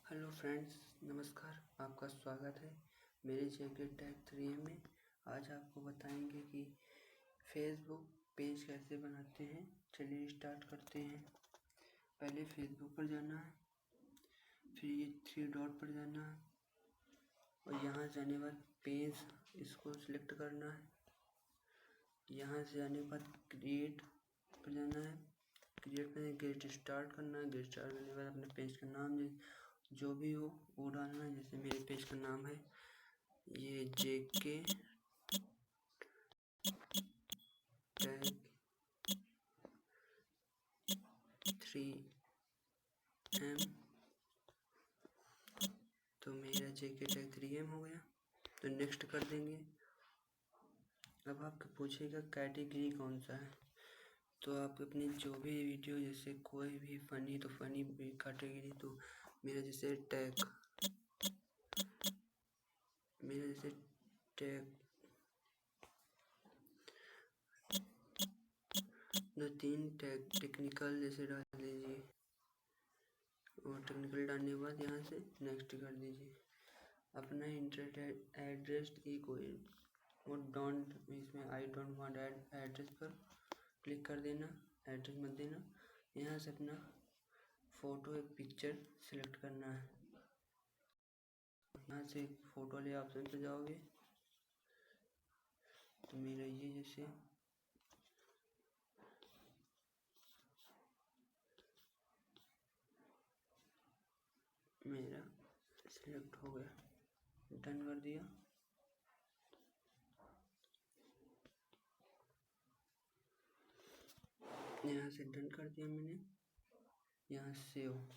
Hello friends, नमस्कार। आपका स्वागत है मेरे जेके टैग 3 में। आज आपको बताएंगे कि फेसबुक पेज कैसे बनाते हैं। चलिए स्टार्ट करते हैं। पहले फेसबुक पर जाना है, फिर ये 3 डॉट पर जाना है और यहाँ जाने के बाद पेज इसको सिलेक्ट करना है। यहाँ से जाने के बाद क्रिएट पर जाना है। क्रिएट पर गेट स्टार्ट करना है। गेट स्टार्ट करने के बाद अपने पेज का नाम जो भी हो वो डालना है। जैसे मेरे पेज का नाम है ये जेके टैग 3M, तो मेरा जेके टैग 3M हो गया। तो नेक्स्ट कर देंगे। अब आपको पूछेगा कैटेगरी कौन सा है, तो आप अपनी जो भी वीडियो, जैसे कोई भी फनी तो फनी कैटेगरी, तो मेरा जैसे टैग दो 3 टैग टेक्निकल जैसे डाल दीजिए और टेक्निकल डालने के बाद यहाँ से नेक्स्ट कर दीजिए। अपना इंटरनेट एड्रेस कोई और डोंट, इसमें आई डोंट वांट एड्रेस पर क्लिक कर देना। एड्रेस मत देना। यहाँ से अपना फ़ोटो एक पिक्चर सिलेक्ट करना है। यहाँ से फ़ोटो वाले ऑप्शन पे जाओगे तो मेरा ये जैसे मेरा सिलेक्ट हो गया। डन कर दिया। यहाँ से डन कर दिया मैंने। यहाँ सेव,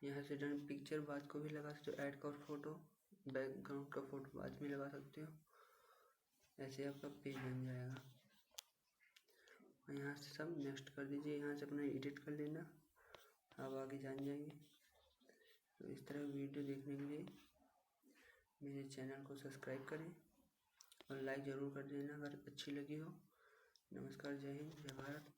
यहाँ से डन। पिक्चर बाद को भी लगा सकते हो, ऐड का फोटो, बैकग्राउंड का फोटो बाद में लगा सकते हो। ऐसे आपका पेज बन जाएगा। और यहाँ से सब नेक्स्ट कर दीजिए। यहाँ से अपना एडिट कर लेना, आप आगे जान जाएंगे। तो इस तरह वीडियो देखने के लिए मेरे चैनल को सब्सक्राइब करें और लाइक ज़रूर कर देना अगर अच्छी लगी हो। नमस्कार, जय हिंद, जय भारत।